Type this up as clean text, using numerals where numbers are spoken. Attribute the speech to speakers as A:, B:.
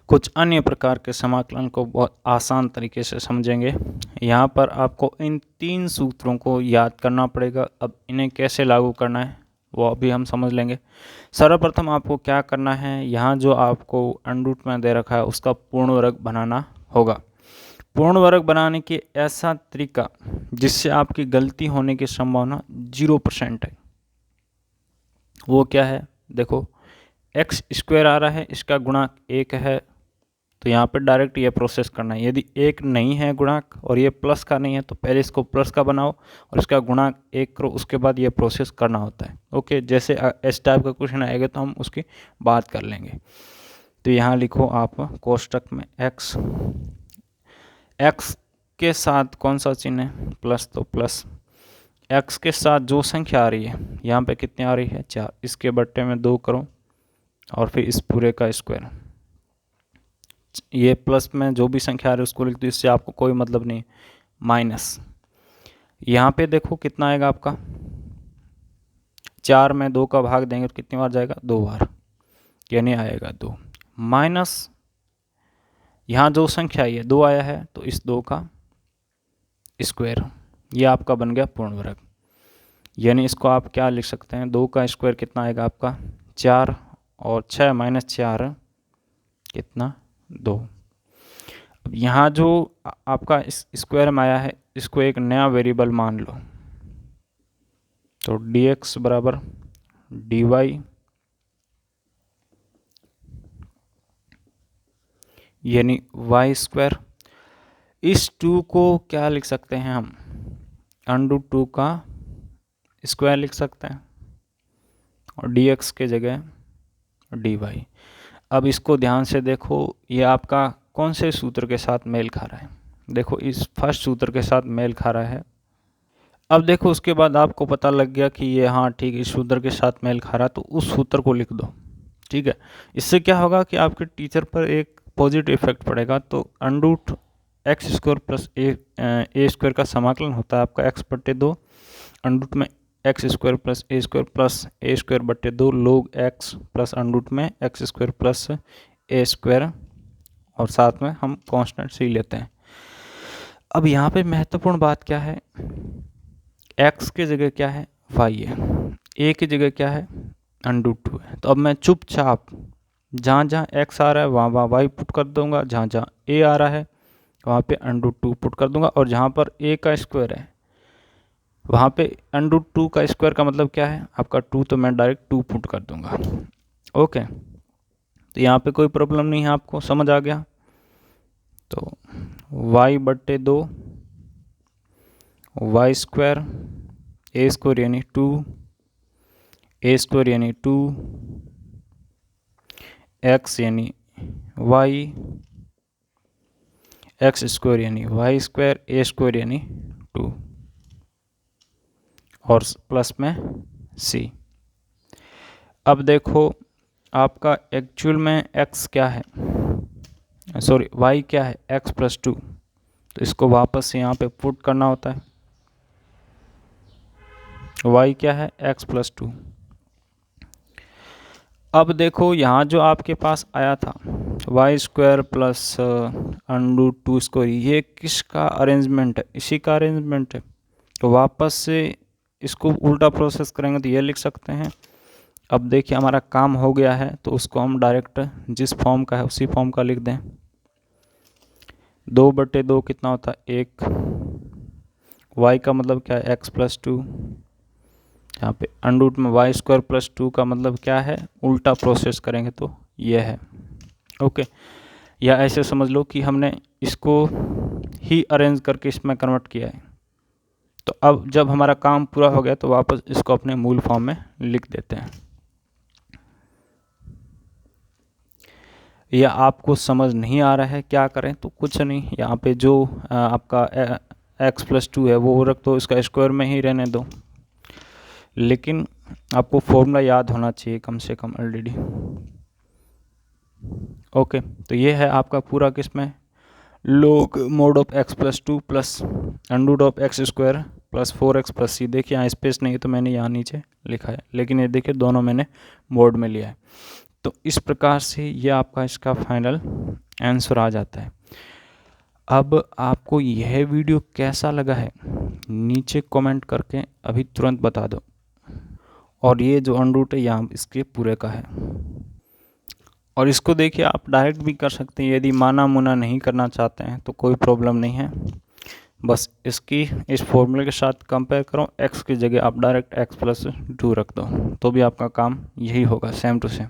A: कुछ अन्य प्रकार के समाकलन को बहुत आसान तरीके से समझेंगे। यहाँ पर आपको इन 3 सूत्रों को याद करना पड़ेगा। अब इन्हें कैसे लागू करना है वो अभी हम समझ लेंगे। सर्वप्रथम आपको क्या करना है, यहाँ जो आपको अंडरूट में दे रखा है उसका पूर्ण वर्ग बनाना होगा। पूर्ण वर्ग बनाने के ऐसा तरीका जिससे आपकी गलती होने की संभावना 0% है, वो क्या है? देखो, एक्स स्क्वायर आ रहा है, इसका गुणांक 1 है, तो यहाँ पे डायरेक्ट ये प्रोसेस करना है। यदि 1 नहीं है गुणांक और ये प्लस का नहीं है तो पहले इसको प्लस का बनाओ और इसका गुणांक 1 करो, उसके बाद ये प्रोसेस करना होता है। ओके, जैसे इस टाइप का क्वेश्चन आएगा तो हम उसकी बात कर लेंगे। तो यहाँ लिखो आप कोष्टक में एक्स के साथ कौन सा चिन्ह है? प्लस, तो प्लस। एक्स के साथ जो संख्या आ रही है यहाँ पे कितनी आ रही है? 4, इसके बट्टे में 2 करो और फिर इस पूरे का स्क्वायर। ये प्लस में जो भी संख्या आ रही है उसको लिख दो, इससे आपको कोई मतलब नहीं। माइनस, यहाँ पे देखो कितना आएगा आपका, 4 में 2 का भाग देंगे तो कितनी बार जाएगा? 2 बार, यानी आएगा 2। माइनस यहाँ जो संख्या ये 2 आया है तो इस 2 का स्क्वायर, ये आपका बन गया पूर्ण वर्ग। यानी इसको आप क्या लिख सकते हैं? 2 का स्क्वायर कितना आएगा आपका? 4, और 6 माइनस 4 कितना? 2। अब यहाँ जो आपका इस स्क्वायर में आया है इसको एक नया वेरिएबल मान लो, तो dx बराबर dy, यानी वाई स्क्वायर। इस 2 को क्या लिख सकते हैं हम? √2 का स्क्वायर लिख सकते हैं और dx के जगह dy। अब इसको ध्यान से देखो, ये आपका कौन से सूत्र के साथ मेल खा रहा है? देखो, इस फर्स्ट सूत्र के साथ मेल खा रहा है। अब देखो उसके बाद आपको पता लग गया कि ये हाँ ठीक, इस सूत्र के साथ मेल खा रहा है, तो उस सूत्र को लिख दो। ठीक है, इससे क्या होगा कि आपके टीचर पर एक पॉजिटिव इफेक्ट पड़ेगा। तो √x² प्लस ए स्क्वायर का समाकलन होता है आपका x/2 अंडरूट में x² प्लस ए स्क्वायर बट्टे 2 log x प्लस अंडरूट में x² प्लस ए स्क्वायर, और साथ में हम कांस्टेंट c लेते हैं। अब यहाँ पे महत्वपूर्ण बात क्या है? x की जगह क्या है? y है, a की जगह क्या है? √2 है। तो अब मैं चुपचाप जहाँ जहाँ x आ रहा है वहाँ वहाँ y पुट कर दूंगा, जहाँ जहाँ a आ रहा है वहाँ पे √2 पुट कर दूंगा, और जहाँ पर a का स्क्वायर है वहाँ पे √2 का स्क्वायर का मतलब क्या है आपका? 2, तो मैं डायरेक्ट 2 पुट कर दूंगा। ओके, तो यहाँ पे कोई प्रॉब्लम नहीं है, आपको समझ आ गया? तो y/2 वाई स्क्वायर, ए स्क्वायर यानी 2, ए स्क्वायर यानी 2, एक्स यानी वाई, एक्स स्क्वायर यानी वाई स्क्वायर, ए स्क्वायर यानी 2, और प्लस में सी। अब देखो आपका एक्चुअल में x क्या है, सॉरी y क्या है? x+2, तो इसको वापस से यहाँ पे पुट करना होता है। y क्या है? x+2। अब देखो यहाँ जो आपके पास आया था y² प्लस √2², ये किसका अरेंजमेंट है? इसी का अरेंजमेंट है। तो वापस से इसको उल्टा प्रोसेस करेंगे तो ये लिख सकते हैं। अब देखिए हमारा काम हो गया है, तो उसको हम डायरेक्ट जिस फॉर्म का है उसी फॉर्म का लिख दें। 2/2 कितना होता है? 1। y का मतलब क्या है? x+2। यहाँ पे अंडरूट में y² प्लस 2 का मतलब क्या है? उल्टा प्रोसेस करेंगे तो ये है। ओके, या ऐसे समझ लो कि हमने इसको ही अरेंज करके इसमें कन्वर्ट किया है। तो अब जब हमारा काम पूरा हो गया तो वापस इसको अपने मूल फॉर्म में लिख देते हैं। या आपको समझ नहीं आ रहा है क्या करें? तो कुछ नहीं, यहाँ पे जो आपका x+2 है वो रख दो, इसका स्क्वायर में ही रहने दो, लेकिन आपको फॉर्मूला याद होना चाहिए कम से कम ऑलरेडी। ओके, तो ये है आपका पूरा किसमें log mod of x+2 plus under root of x² plus 4x plus c। देखिए यहाँ स्पेस नहीं है तो मैंने यहाँ नीचे लिखा है, लेकिन ये देखिए दोनों मैंने मोड में लिया है। तो इस प्रकार से ये आपका इसका फाइनल आंसर आ जाता है। अब आपको यह वीडियो कैसा लगा है नीचे कमेंट करके अभी तुरंत बता दो। और ये जो अनरूट है यहाँ इसके पूरे का है। और इसको देखिए आप डायरेक्ट भी कर सकते हैं, यदि माना मुना नहीं करना चाहते हैं तो कोई प्रॉब्लम नहीं है। बस इसकी इस फॉर्मूले के साथ कंपेयर करो, x की जगह आप डायरेक्ट x + 2 रख दो तो भी आपका काम यही होगा, सेम टू सेम।